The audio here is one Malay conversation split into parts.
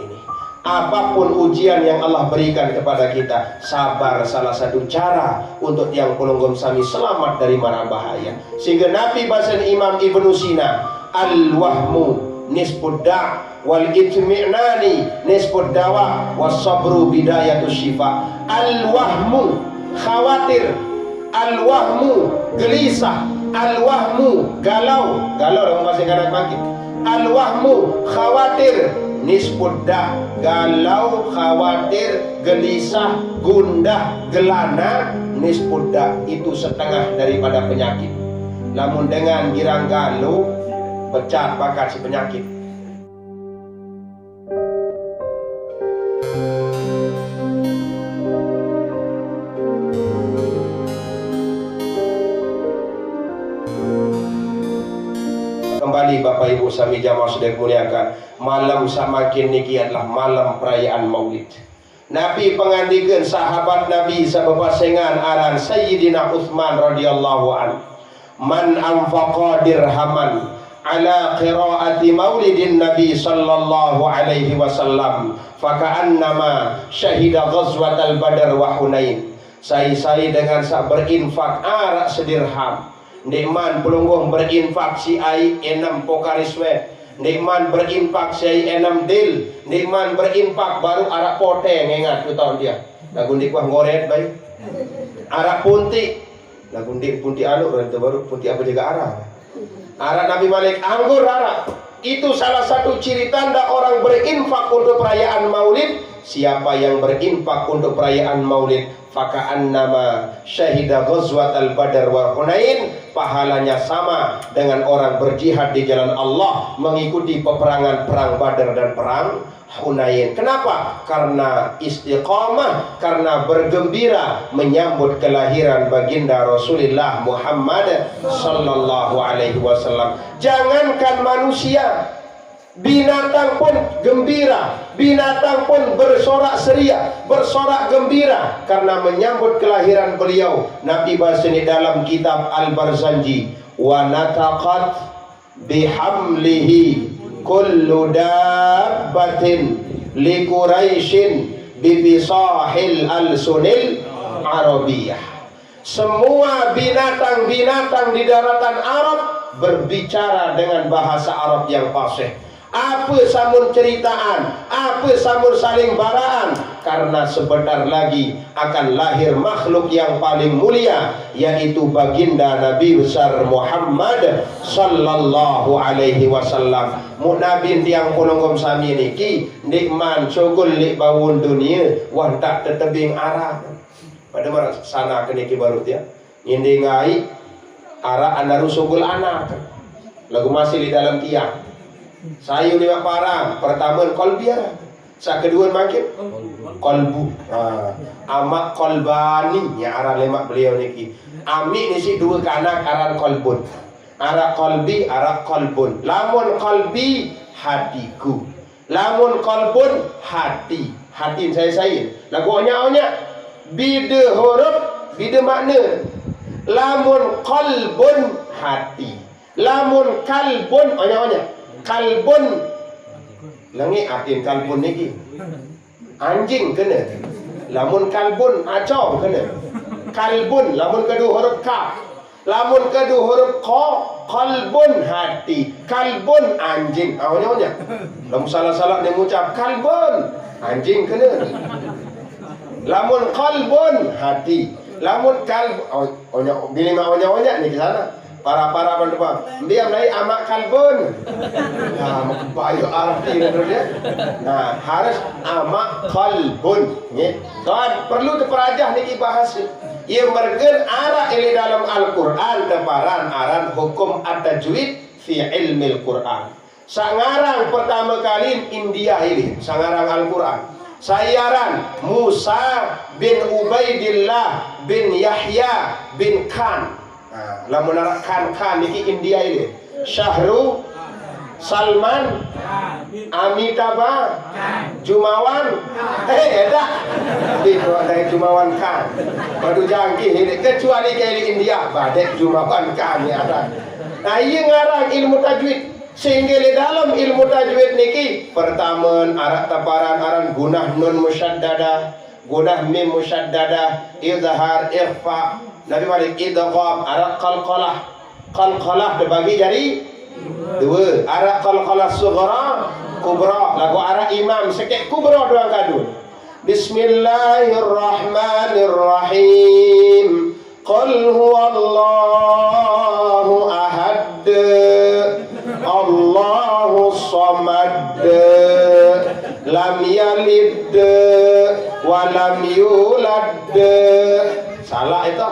ini. Apapun ujian yang Allah berikan kepada kita, sabar salah satu cara untuk yang pelonggom sami selamat dari mara bahaya. Sehingga Nabi bahasa Imam Ibnu Sina, al-wahmu nisfud da' wal itmi'nani nisfud dawa was sabru bidayatus syifa. Al-wahmu khawatir, al-wahmu gelisah, al-wahmu galau dalam bahasa kanak bangkit. Al-wahmu khawatir, nisbudda galau, khawatir, gelisah, gundah, gelana. Nisbudda itu setengah daripada penyakit. Namun dengan girang galau, pecat bakat si penyakit. Kembali Bapak Ibu sami jamaah sedaya muliakan, malam samakin niki adalah malam perayaan Maulid. Nabi pengandikan sahabat Nabi sabebasengan aran Sayyidina Utsman radhiyallahu an, man anfaqa dirhaman ala qiraati maulidin Nabi sallallahu alaihi wasallam faka'annama syahida ghazwatal Badar wa Hunain. Saya dengan sak berinfak arak sedirham. Nikman pelunggung berinfak si ai 6 pokariswe. Nikman berinfak si ai 6 dil. Nikman berinfak baru arak poteng, ingat tu tahun dia. Lagu ndik wah ngoret baik. Arak punti. Lagu ndik punti anu rente baru punti apa jaga arah. Arak Nabi Malik anggur arak. Itu salah satu ciri tanda orang berinfak untuk perayaan Maulid. Siapa yang berinfak untuk perayaan Maulid, faka'annama syahida ghazwatal Badar wa Hunain, pahalanya sama dengan orang berjihad di jalan Allah mengikuti peperangan perang Badar dan perang Hunain. Kenapa? Karena istiqamah, karena bergembira menyambut kelahiran baginda Rasulullah Muhammad sallallahu alaihi wasallam. Jangankan manusia, binatang pun gembira, binatang pun bersorak ceria, bersorak gembira karena menyambut kelahiran beliau. Nabi bahasa ini dalam kitab Al-Barzanji, wa nataqat bihamlihi kullu dabbatin li Quraisyin bibisahil al-sunil arabiyah. Semua binatang-binatang di daratan Arab berbicara dengan bahasa Arab yang fasih. Apa samun ceritaan, apa samun saling baraan, karena sebentar lagi akan lahir makhluk yang paling mulia, yaitu baginda Nabi besar Muhammad sallallahu alaihi wasallam. Nabi tiang punonggom sami niki nikman syugul li bawun dunia wah tak tetebing arah. Pada mana sana keniki baru dia indi ngai arah anaru syugul anak lagu masih di dalam tiang. Sayu lima parang, pertama kolbiara, sa kedua makin kolbu, amak kolbani, ya arah lemak beliau niki. Ami nisi dua kanak aran kolbun, arah kolbi, arah kolbun. Lamun kolbi hatiku, lamun kolbun hati, hati saya. Lagu onya, bide huruf, bide makna. Lamun kolbun hati, lamun kalbun onya. Kalbun langi artin kalbun niki anjing kena, lamun kalbun acong kena. Kalbun lamun kedua huruf ka, lamun kedua huruf ko, kalbun hati, kalbun anjing. Awalnya lamun salah-salah dia mengucap kalbun anjing kena. Lamun kalbun hati, lamun kalb bilima onya ni ke sana. Para pendepan dia mulai amak kalbun. Nah, bayu arti dia. Nah, harus amak kalbun. Kan perlu keperajah niki bahas. Ia mergen arah ini dalam Al-Quran teparan aran hukum at-tajwid fi ilmil Quran. Sangarang pertama kali India ini, sangarang Al-Quran. Sayaran Musa bin Ubaidillah bin Yahya bin Khan. Lamun kan niki India ini Syahru Salman Amitabha Jumawan edak itu ada Jumawan Khan baru jangki ini kecuali ke India badek Jumawan Khan ni ada. Nah iya ngarang ilmu tajwid Sehingga di dalam ilmu tajwid niki pertama arak taparan aran gunah nun musyaddadah, gunah mim musyaddadah, izhar, ikhfa, Nabi balik idgham, arak qalqalah dibagi jadi dua, arak qalqalah sughra, kubra, lagu arak imam sikit kubra dua kadu. Bismillahirrahmanirrahim. Qul huwallahu ahad, Allahu samad, lam yalid wa lam yulad. Salah itu.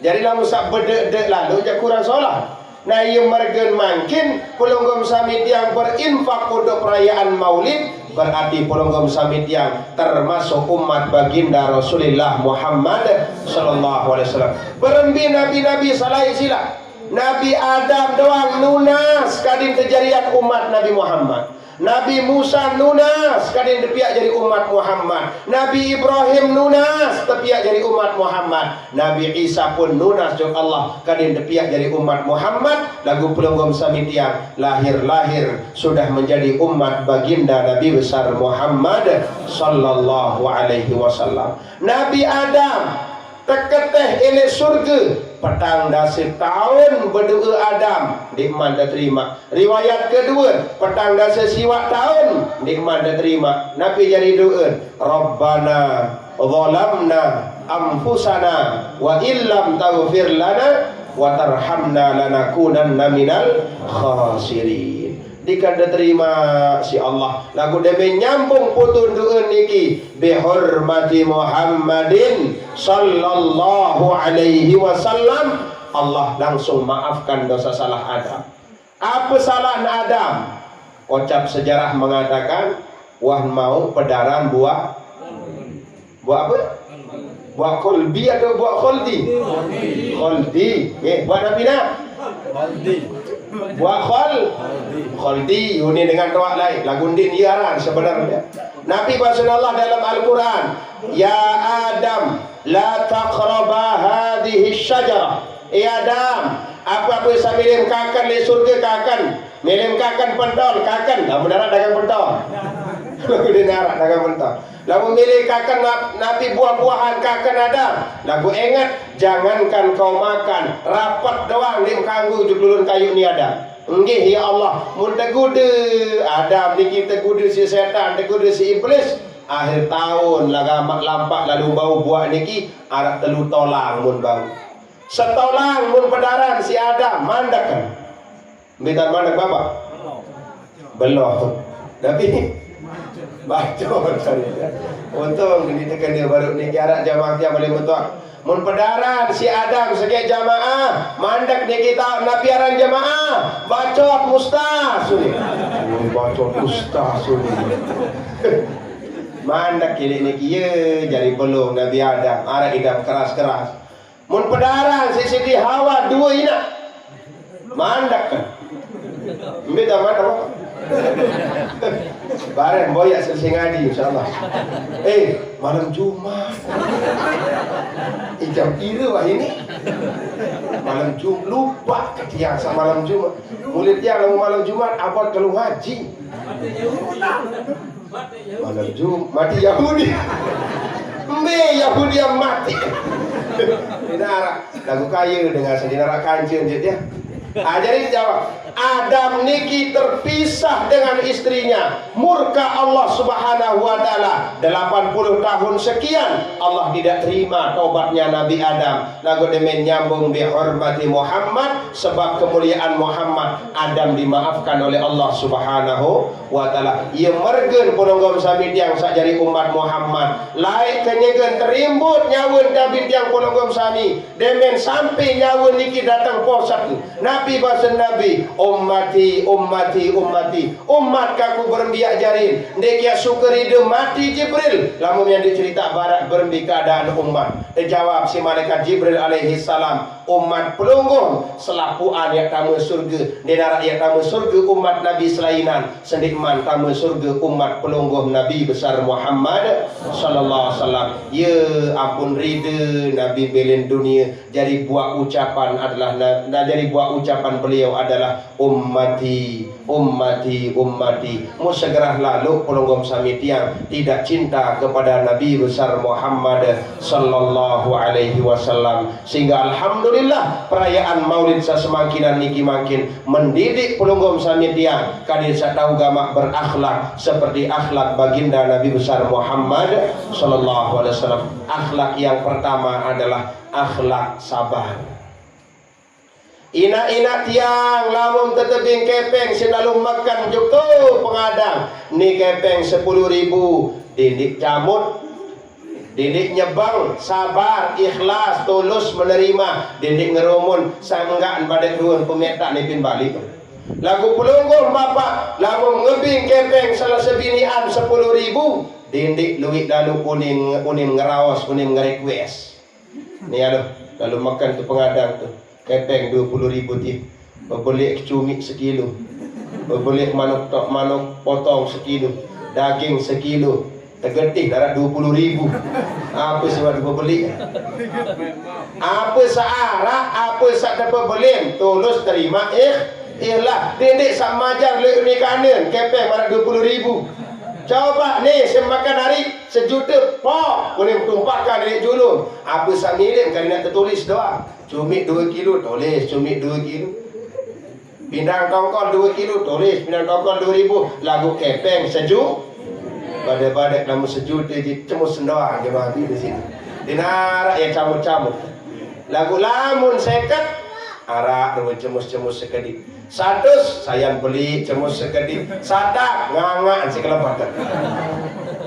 Jadi lamun sak bedek-dek lalu je kurang solat. Nah ia mergen mangkin pelonggom samit yang berinfak untuk perayaan Maulid, berarti pelonggom samit yang termasuk umat baginda Rasulullah Muhammad sallallahu alaihi wasallam. Berembi nabi-nabi salai sila. Nabi Adam doang nunas kadin kejadian umat Nabi Muhammad. Nabi Musa nunas kadin tepiak jadi umat Muhammad. Nabi Ibrahim nunas tepiak jadi umat Muhammad. Nabi Isa pun nunas jok Allah kadin tepiak jadi umat Muhammad. Lagu pelonggom samitian lahir-lahir sudah menjadi umat baginda Nabi besar Muhammad sallallahu alaihi wasallam. Nabi Adam teketeh ini surga petang dasir tahun berdoa Adam nikmat dah terima. Riwayat kedua petang dasir siwak tahun nikmat dah terima. Nabi jadi doa Rabbana zalamna anfusana wa illam taghfir lana wa tarhamna lanakunanna minal khasirin. Dikanda terima si Allah. Lagu demi nyambung putun doa niki bihormati Muhammadin sallallahu alaihi wasallam. Allah langsung maafkan dosa salah Adam. Apa salah Adam? Ucap sejarah mengatakan wah mau pedaran buah apa? Buah kolbi atau buah kholdi? Kholdi. Buah Nabi nak? Kholdi. Buah kholdi ini dengan doa lain lagundin iaran sebenarnya. Nabi Allah dalam Al-Quran, ya Adam la taqraba hadhihi syajarah. Adam, apa-apa yang milim kakan di surga kakan, milim kakan pentol kakan, lalu darah dagang pentol. Lagu dengar dagang pentol. Lalu milih kakan Nabi buah-buahan kakan Adam. Lagu ingat jangankan kau makan rapat doang di kanggu judulun kayu ni Adam. Nggih ya Allah, mun tegude Adam ni kita tegude si setan, tegude si iblis. Akhir tahun lagamak lampak lalu bau buah niki arak telu tolang mun bau. Setolang mun pedaran si Adam mandak kan. Bitan mandak bapak? Belum. Tapi bacot saya. Untung ini tekan dia baru ni jarak jamaah dia boleh mutlak. Mun pedaran si Adam sebagai jamaah, mandak ni kita napiaran jamaah, bacot mustah suni. Bacot mustah suni. Mandak kini ni kieu jadi belum Nabi Adam, arah idam keras-keras. Mun pedaran si Siti Hawa dua ina. Mandak kan. Minta mana bareng boyak selesai ngaji insyaAllah. Malam Jumat jam kira wah ini malam Jumat lupa ketiak sama malam Jumat. Mulut dia kalau malam Jumat abad kalau haji malam Jumat mati Yahudi. Yahudi yang mati. Dinara lagu kaya dengan sedinara kancing je dia. Jadi jawab, Adam niki terpisah dengan istrinya. Murka Allah Subhanahu wa taala 80 tahun sekian Allah tidak terima taubatnya Nabi Adam. Lagu demi nyambung bihormati Muhammad, sebab kemuliaan Muhammad Adam dimaafkan oleh Allah Subhanahu wa taala. Ia mergen penonggom samit yang sak jari umat Muhammad. Laik kenyegen terimbut nyawun David yang penonggom sami. Demen sampai nyawun niki datang posat. Nabi bahasa Nabi, ummati ummati ummati, umat kaku berembiak jarin dekia sukeridu mati Jibril. Lamun yang dicerita barat berembi keadaan umat. Jawab si malaikat Jibril alaihi salam, umat pelunggung selapuan yang kamu surga, di darat yang kamu surga umat Nabi selainan sendikman tama surga umat pelungguh Nabi besar Muhammad sallallahu alaihi wasallam. Ya ampun rida Nabi belen dunia. Jadi buat ucapan adalah jadi buat ucapan beliau adalah ummati ummati ummati. Mu segera lalu pelungguh sami tiang tidak cinta kepada Nabi besar Muhammad sallallahu alaihi wasallam. Sehingga alhamdulillah perayaan Maulid semakinan niki makin mendidik pelungguh sami tiang kadin tahu gamak berakhlak seperti akhlak baginda Nabi besar Muhammad sallallahu alaihi wasallam. Akhlak yang pertama adalah akhlak sabar. Ina-ina tiang lamun tetebing kepeng selalu makan juto pengadang ni kepeng 10.000 didik camut didik nyebang sabar ikhlas tulus menerima didik ngerumun sanggaan pada duan pemetak nipin balik lagu pelungguh bapak lamun ngebing kepeng salah sebinian 10.000 didik luit lalu unim ngerawas unim ngerequest ni aduh lalu makan tu pengadang tu kepeng 20.000 ti boleh cumi sekilo boleh manuk potong sekilo daging sekilo tergetih darah 20.000 apa sebab beli apa searah apa sak dapat beli tulus terima ikhlas didik sak majar le ni kanan kepeng mana 20.000 coba ni semakan hari 1 juta po boleh tumpahkan dari julung apa sak ngirim kali nak tertulis doa cumi 2 kilo tulis cumi 2 kilo pindang tongkol 2 kilo tulis pindang tongkol 2.000 lagu kepeng sejuk badai-badai namun 1 juta je cemus doang dia mati di sini dinarak yang camut-camut lagu lamun seket arak dua cemus-cemus sekedip 100 sayang beli cemus sekedip sadak ngangan sekelebatan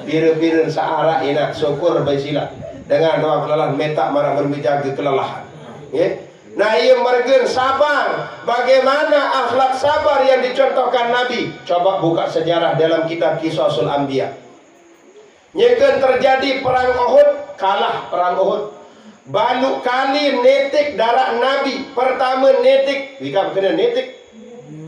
biru-biru searak enak syukur baisilah dengan doa kelelahan metak marah berbijaga kelelahan ya. Nah ia mergen sabar. Bagaimana akhlak sabar yang dicontohkan Nabi? Coba buka sejarah dalam kitab Qisasul Anbiya. Nyekan terjadi perang Uhud, kalah perang Uhud. Balu kali netik darah Nabi. Pertama netik, wika kena netik.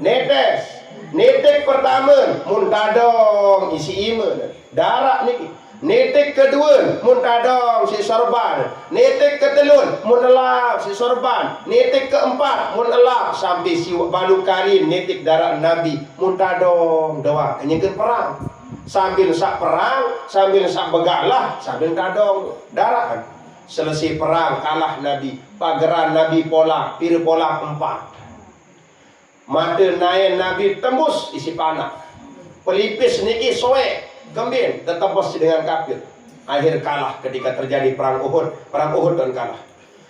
Netes. Netik pertama muntadong isi iman. Darah niki. Netik kedua muntadong si sorban. Netik ketelun munelak si sorban. Netik keempat munelak sampai si balu kali netik darah Nabi muntadong doa kenyekan perang. Sambil sak perang, sambil sak begalah, sambil tadong darah. Selesai perang kalah Nabi. Pageran Nabi pola, pir pola 4. Mata naik Nabi tembus isi panah. Pelipis niki soek gembin tetembus dengan kafir. Akhir kalah ketika terjadi perang Uhud. Perang Uhud dan kalah.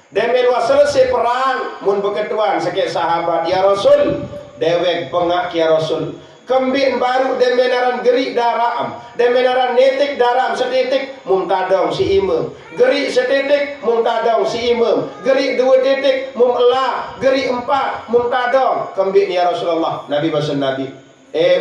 Demen wa selesai perang mun beketuan sakit sahabat ya Rasul dewek pengak ya Rasul. Kembin baru demenaran gerik daram, demenaran netik daram setitik muntadong si imam, gerik setitik muntadong si imam, gerik 2 titik mumelah, gerik 4 muntadong. Kembin ya Rasulullah. Nabi bahasa Nabi,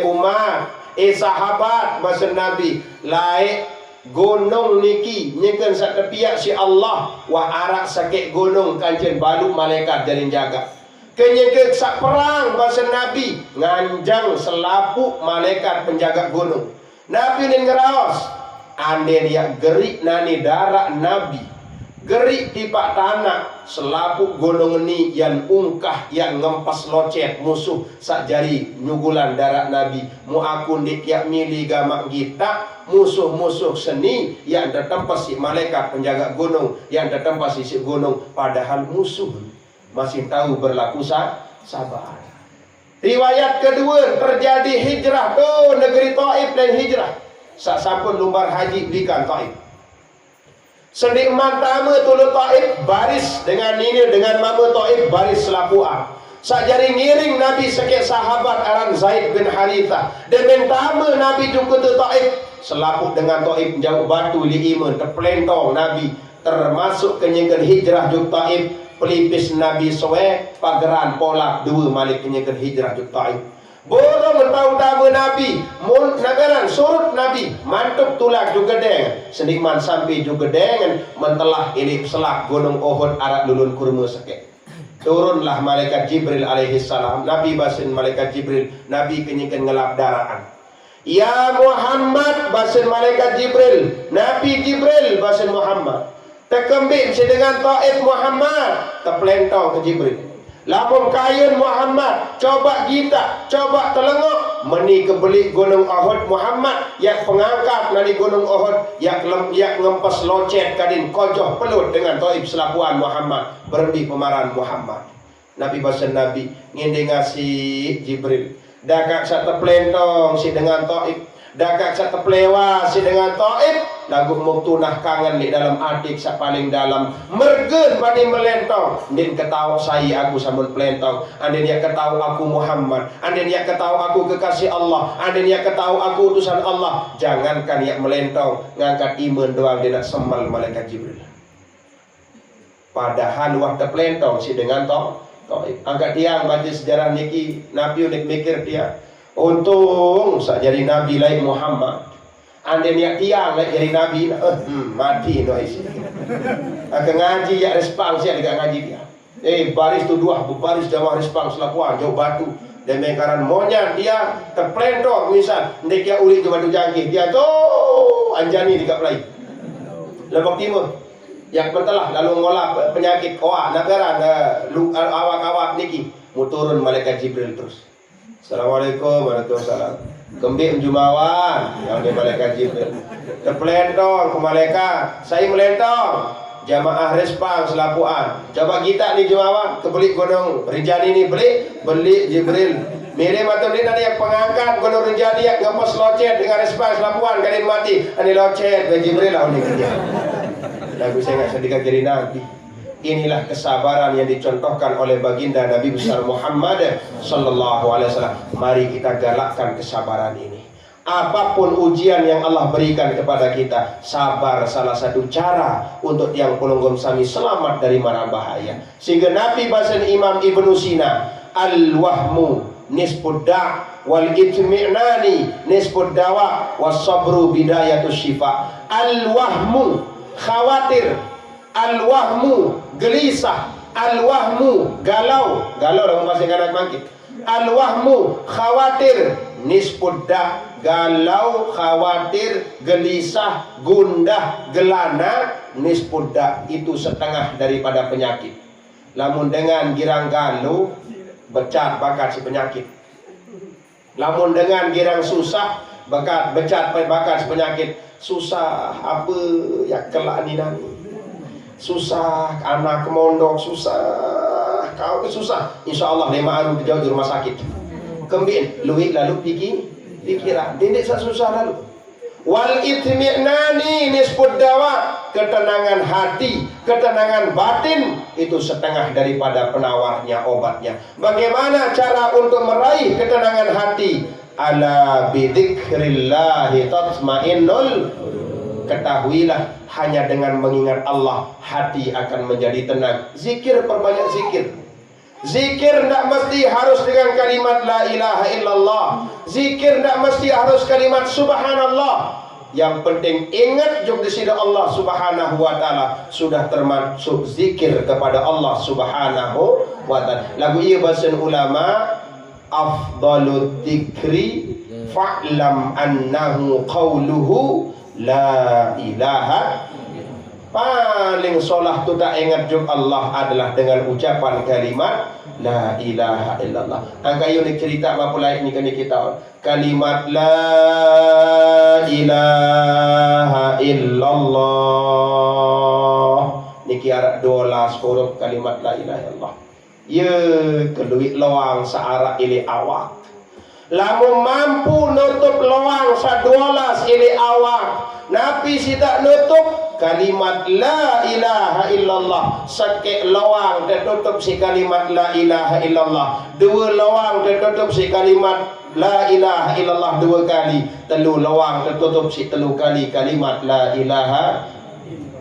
umat, sahabat bahasa Nabi, laik gunung niki nyekan sak tepiak si Allah wah arak sakit gunung kancen balu malaikat jarin jaga. Kenyekek sak perang bahasa Nabi nganjang selapuk malaikat penjaga gunung. Nabi ni ngeraos ande dia gerik nani darah Nabi gerik tipak tanah selapuk gunung ni yang ungkah yang ngempas locet musuh sak jari nyugulan darah Nabi mu akun dik yak mili gamak kita musuh-musuh seni yang tertempas si malaikat penjaga gunung yang tertempas si gunung padahal musuh masih tahu berlaku sabar. Riwayat kedua terjadi hijrah tu negeri Taif dan hijrah. Sampun lumbar haji bikan Taif. Sendi mantama tulu Taif baris dengan ini dengan mama Taif baris selapuan. Sakjari ngiring Nabi sekek sahabat aran Zaid bin Haritha. Dan mentama Nabi juga tu Taif selaput dengan Taif jauh batu li iman terplentong Nabi termasuk kenyengkan hijrah juk Taif. Pelipis Nabi soe pageran polak 2 malik kenyakan hijrah juk Taif. Borong tahu tamu Nabi mun nagaran surut Nabi mantuk tulak juga gedeng sedikman sampai juga gedeng mentelah ini selak gunung Uhud arak lulun kurma sekek. Turunlah malaikat Jibril alaihi salam. Nabi basin malaikat Jibril Nabi kenyakan ngelap daraan. Ya Muhammad bahasa malaikat Jibril, Nabi Jibril bahasa Muhammad. Terkembik dengan Taif Muhammad, terpelentong ke Jibril. Lapung kayun Muhammad, coba kita, coba telengok meni kebelik gunung Uhud Muhammad, yak pengangkat nadi gunung Uhud, yak ngempes locet kadin kojoh pelut dengan Taif selapuan Muhammad, berdi pemarahan Muhammad. Nabi bahasa Nabi nginde ngasih Jibril, dakak sa terpelentong si dengan Taif, dakak sa terpelewa si dengan Taif, lagu muktunah kangen di dalam adik sa paling dalam, mergen badi melentong, andin ketawa saya aku samun pelentong, andin ya ketawa aku Muhammad, andin ya ketawa aku kekasih Allah, andin ya ketawa aku utusan Allah, jangankan ya melentong, ngangkat iman doang dia nak sembal malaikat Jibril. Padahal waktu pelentong si dengan Taif, angkat tiang baca sejarah niki, Nabi unik mikir dia, untung sak jadi Nabi lain Muhammad, anda niat tiang lain jadi Nabi, mati no isi. Akan ngaji ya respang sih ada ngaji dia. Baris tu dua, baris jamaah respang selakuan jauh batu. Dan mengkaran monyet dia terpelentong misal, ndekia uli ke batu jangkit dia tu anjani di kaplai. Lebak timur. Yang pentelah lalu ngolah penyakit negara awak-awak niki muturun malaikat Jibril terus. Assalamualaikum warahmatullahi wabarakatuh. Kembik jumawan yang di malaikat Jibril. Terpelentong ke malaikat, saya melentong. Jamaah respang selapuan. Coba kita ni jumawan kebeli gunung Rinjani ni beli Jibril. Mirip atau ni nanti yang pengangkat gunung Rinjani yang ngepos locet dengan respang selapuan kalian mati. Ani locet ke Jibril lah ni kerja. Lagu saya nggak sedikit jadi Nabi. Inilah kesabaran yang dicontohkan oleh baginda Nabi besar Muhammad sallallahu alaihi wasallam. Mari kita galakkan kesabaran ini. Apapun ujian yang Allah berikan kepada kita, sabar salah satu cara untuk yang pelunggum sami selamat dari mara bahaya. Sehingga Nabi bahasa Imam Ibnu Sina, al-wahmu nisfud da' wal itmi'nani nisfud dawa was sabru bidayatus syifa. Al-wahmu khawatir, al-wahmu gelisah, al-wahmu galau dalam bahasa kanak mangkit, al-wahmu khawatir, nisfudda galau, khawatir, gelisah, gundah, gelana, nisfudda itu setengah daripada penyakit. Lamun dengan girang galau becat bakat si penyakit, lamun dengan girang susah becat bakat si penyakit. Susah apa ya kelak ni nani, susah anak mondok, susah kau susah, insyaallah lima aru dijauh di rumah sakit kembin luit lalu pikiran dendek susah lalu. Wal itmi'nani nisfud dawa, ketenangan hati, ketenangan batin itu setengah daripada penawarnya obatnya. Bagaimana cara untuk meraih ketenangan hati? Ala bidzikrillahi tatmainnul, ketahuilah hanya dengan mengingat Allah hati akan menjadi tenang. Zikir, perbanyak zikir. Zikir tidak mesti harus dengan kalimat la ilaha illallah. Zikir tidak mesti harus kalimat subhanallah. Yang penting ingat juga di sini Allah subhanahu wa ta'ala sudah termasuk zikir kepada Allah subhanahu wa ta'ala. Lagu ia bahasa ulama, afdalu dzikri fa'lam annahu qawluhu la ilaha. Paling solah tu tak ingat juga Allah adalah dengan ucapan kalimat la ilaha illallah. Angka ini cerita apa lain ni kini kita kalimat la ilaha illallah niki arak 12 huruf kalimat la ilaha illallah. Ya keluit loang searah ili awak. Lamun mampu nutup loang sa-12 ili awak, Nabi tidak nutup kalimat la ilaha illallah. Sakit loang tertutup si kalimat la ilaha illallah. 2 loang tertutup si kalimat la ilaha illallah 2 kali. 3 loang tertutup si 3 kali kalimat la ilaha.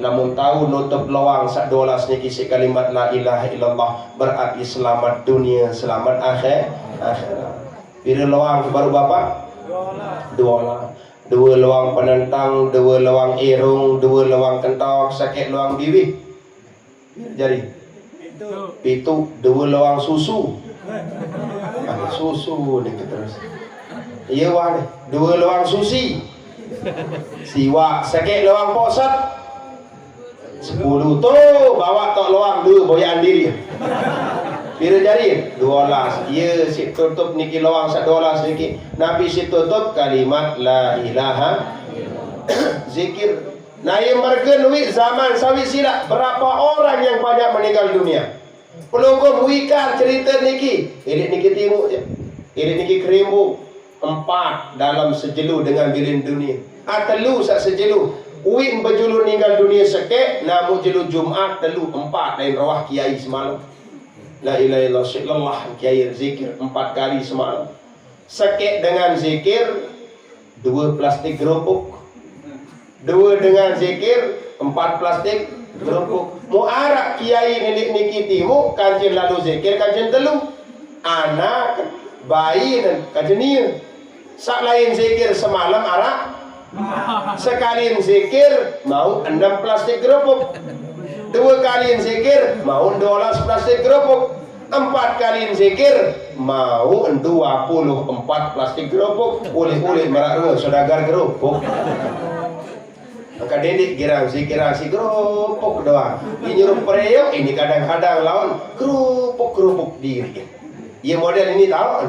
Namun tahu nutup loang sak 12 niki si kalimat la ilaha illallah, berarti selamat dunia, selamat akhirat. Bila loang baru bapak? 2 loang penentang, 2 loang irung, 2 loang kentok, sakit loang bibi. Jadi pitu, 2 loang susu. Susu ni terus. Iya wah ni, 2 luang susi. Siwak sakit luang posat. 10 tu bawa tok luang 2 boyan diri. Pira jari? 12. Ya si tutup niki luang $1 niki. Nabi si tutup kalimat la ilaha zikir. Nah yang mereka duit zaman sawi silap berapa orang yang banyak meninggal dunia. Pelungkung wikan cerita niki. Ini niki timuk je. Ini niki kerimbu. 4 dalam sejelu dengan bilin dunia. Telu sak sejelu. Uin berjulu meninggal dunia sekek. Namu jelu Jumat telu 4 lain rawah kiai semalam. La ilaha illallah kiai zikir 4 kali semalam. Sekek dengan zikir 2 plastik gerobok. 2 dengan zikir 4 plastik gerobok. Muarak kiai milik niki timu kajian lalu zikir kajian telu. Anak bayi dan kajian ni. Sak lain zikir semalam arak. Sekalian zikir mau 6 plastik gerobok. 2 kalian zikir mau 12 plastik gerobok. 4 kalian zikir mau 24 plastik gerobok. Boleh-boleh merak saudagar gerobok. Maka dedik girang zikiran si gerobok doang. Ini nyuruh periuk, ini kadang-kadang lawan gerobok diri. Ya model ini tahu.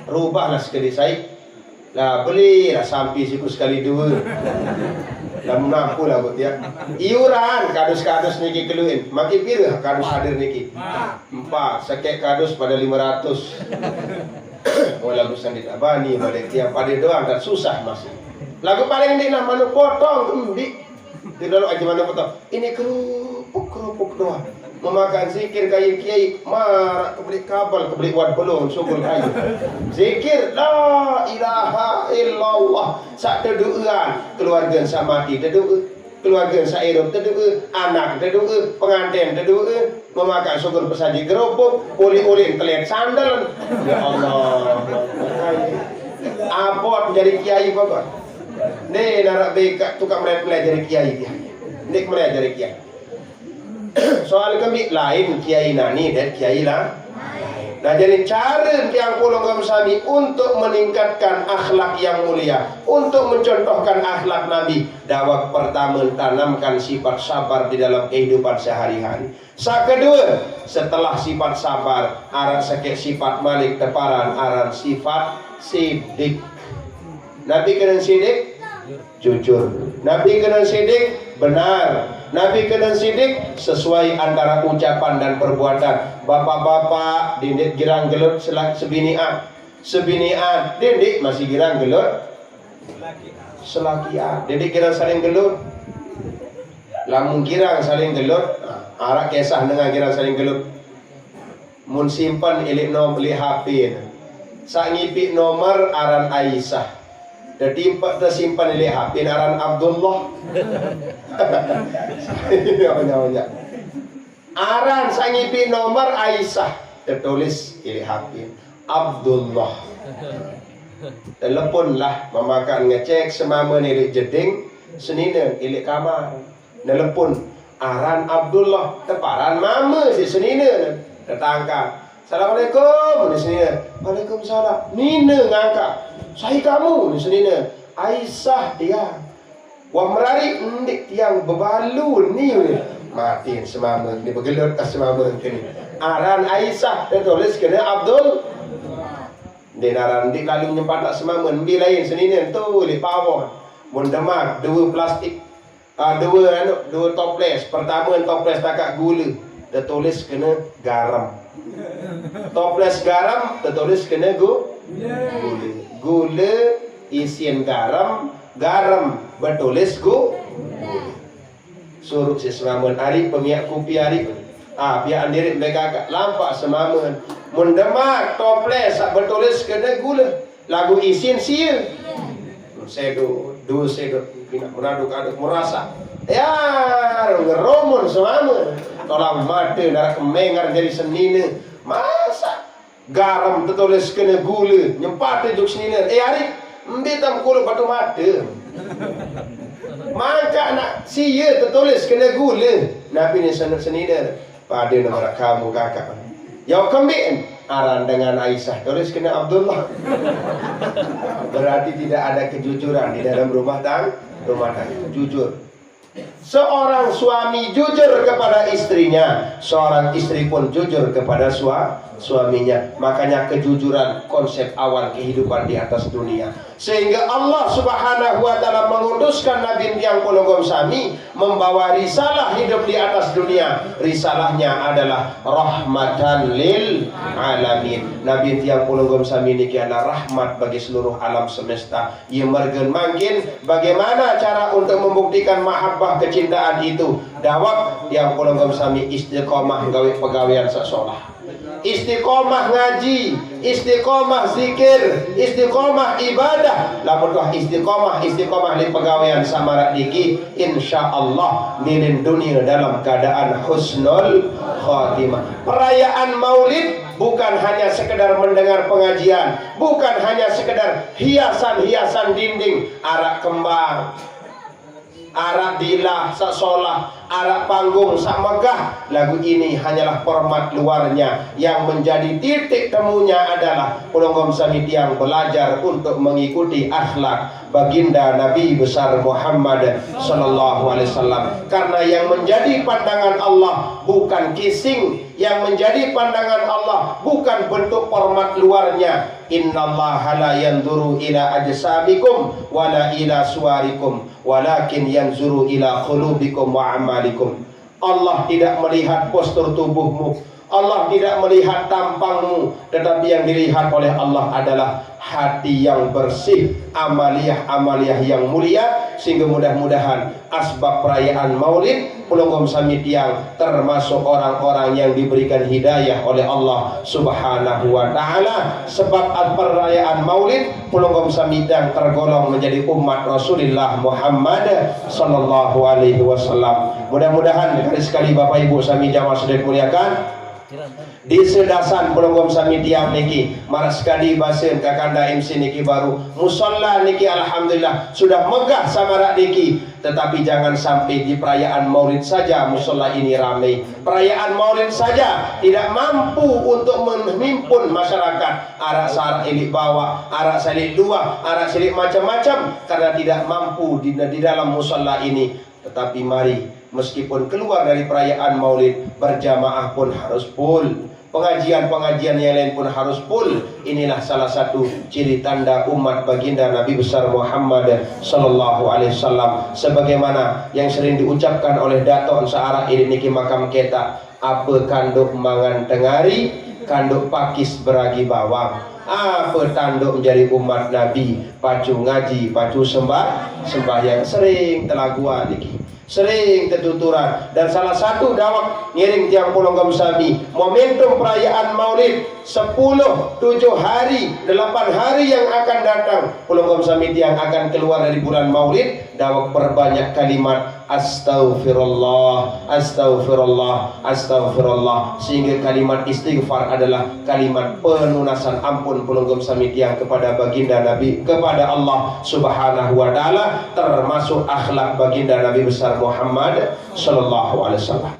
Rubahlah sekali saya. Lah belilah sampai siku sekali 2. Lah menampu lah buat dia. Iuran kadus-kadus niki keluin. Makin pira kadus hadir niki? 4. Sekek kadus pada 500. Oh lagu sandit abani pada tiap pada doang tak susah masih. Lagu paling ini nak manu potong di dalam aja manu potong. Ini kerupuk doang. Memakan zikir kayu kiai marak kebeli kabel kebeli wad belum sungguh kayu zikir la ilaha illallah sak teduan keluarga sak mati tedu keluarga sak hidup tedu anak tedu pengantin tedu memakan syukur pesaji gerobok oleh-oleh kelet sandal ya Allah apa jadi kiai bapak ni narak bekat tukang mulai jadi kiai dia ni mulai jadi kiai. Soal kami lain kiai nani dan kiai lah. Nah jadi cara yang pulang kami untuk meningkatkan akhlak yang mulia, untuk mencontohkan akhlak Nabi. Dakwah pertama tanamkan sifat sabar di dalam kehidupan sehari-hari. Kedua, setelah sifat sabar, aran sakit sifat malik teparan, aran sifat sidik. Nabi kena sidik, jujur. Nabi kena sidik, benar. Nabi kena sidik sesuai antara ucapan dan perbuatan. Bapak-bapak dindik girang gelut sebinian. Sebinian dindik masih girang gelut selakian. Dindik girang saling gelut. Lamun girang saling gelut, arak kisah dengan girang saling gelut. Mun simpan ilik nomor ilik HP. Sak ngipik nomor aran Aisyah. Jadi tersimpan di HP aran Abdullah. Aran sangipi nomor Aisyah tertulis di HP Abdullah. Teleponlah memakan ngecek semama nilik jeding senina ilik kamar. Telepon aran Abdullah teparan mama si senina tetangga. Assalamualaikum di sini. Waalaikumsalam. Nina ngangkat. Saya kamu di sini. Aisyah dia. Wah merari ndik tiang bebalu ni. Mati semama ni bergelut semama kini. Aran Aisyah tertulis kena Abdul. Dia naran di lalu nyempat tak semama bi lain senina tu li pawon. Mun demak 2 plastik. 2 toples. Pertama toples takak gula. Tertulis kena garam. Toples garam tertulis kena gula isian garam bertulis suruh si semamun hari pemiak kopi hari pihak andirit mereka lampak semamun mendemak toples bertulis kena gula lagu isian sia sedo pindah menaduk merasa ya ngeromun semamun tolong mata darah kemengar jadi senina masa garam tertulis kena gula nyempat hidup senina hari ambil kulit batu mata maka nak sia tertulis kena gula Nabi ni senina pada nama kamu kakak ya kembali aran dengan Aisyah, tulis kena Abdullah. Berarti tidak ada kejujuran di dalam rumah tangga. Jujur. Seorang suami jujur kepada istrinya, seorang istri pun jujur kepada suaminya. Makanya kejujuran konsep awal kehidupan di atas dunia. Sehingga Allah Subhanahu wa taala mengutuskan Nabi yang Polonggom Sami membawa risalah hidup di atas dunia. Risalahnya adalah rahmatan lil alamin. Nabi yang Polonggom Sami ini adalah rahmat bagi seluruh alam semesta. Ia mergen mangkin bagaimana cara untuk membuktikan mahabbah kecintaan itu. Dawak yang Polonggom Sami istiqomah gawe pegawaian sasolah. Istiqomah ngaji, istiqomah zikir, istiqomah ibadah. Lamun tuh istiqomah li pegawaian samarak diki, insyaallah nilin dunia dalam keadaan husnul khatimah. Perayaan Maulid bukan hanya sekedar mendengar pengajian, bukan hanya sekedar hiasan-hiasan dinding, arak kembang, arak dilah, sasolah, arak panggung, sak megah. Lagu ini hanyalah format luarnya. Yang menjadi titik temunya adalah Polonggom Sami yang belajar untuk mengikuti akhlak baginda Nabi besar Muhammad sallallahu alaihi wasallam. Karena yang menjadi pandangan Allah bukan kissing, yang menjadi pandangan Allah bukan bentuk format luarnya. Innallaha la yanzuru ila ajsamikum wala ila suwarikum walakin yanzuru ila qulubikum wa amalikum. Allah tidak melihat postur tubuhmu, Allah tidak melihat tampangmu, tetapi yang dilihat oleh Allah adalah hati yang bersih, amaliyah-amaliyah yang mulia. Sehingga mudah-mudahan asbab perayaan Maulid Polonggom Sami Tiang termasuk orang-orang yang diberikan hidayah oleh Allah Subhanahu wa taala. Sebab perayaan Maulid Polonggom Sami Tiang tergolong menjadi umat Rasulullah Muhammad sallallahu alaihi wasallam. Mudah-mudahan sekali Bapak Ibu Sami jamaah sudah muliakan, di sedasan Polonggom Sami Tiang niki marah sekali basen kakanda MC niki baru musola niki alhamdulillah sudah megah samarak niki. Tetapi jangan sampai di perayaan Maulid saja musola ini ramai. Perayaan Maulid saja tidak mampu untuk memimpun masyarakat. Arak sarak ilik bawa, arak salik luah, arak salik macam-macam, karena tidak mampu di dalam musola ini. Tetapi mari, meskipun keluar dari perayaan Maulid, berjamaah pun harus full, pengajian-pengajian yang lain pun harus full. Inilah salah satu ciri tanda umat baginda Nabi besar Muhammad sallallahu alaihi wasallam. Sebagaimana yang sering diucapkan oleh Daton searah ini niki makam kita, apa kanduk mangan tengari, kanduk pakis beragi bawang. Apa tanduk menjadi umat Nabi, pacu ngaji, pacu sembahyang. Sering telaguan niki, sering ketuturan. Dan salah satu dawak ngiring tiang Polonggom Sami momentum perayaan Maulid 10, 7 hari, 8 hari yang akan datang, Polonggom Sami tiang akan keluar dari bulan Maulid. Dawak berbanyak kalimat astaghfirullah, astaghfirullah, astaghfirullah. Sehingga kalimat istighfar adalah kalimat pelunasan ampun Polonggom Sami tiang kepada baginda Nabi, kepada Allah Subhanahu wa taala, termasuk akhlak baginda Nabi besar Muhammad sallallahu alaihi wasallam.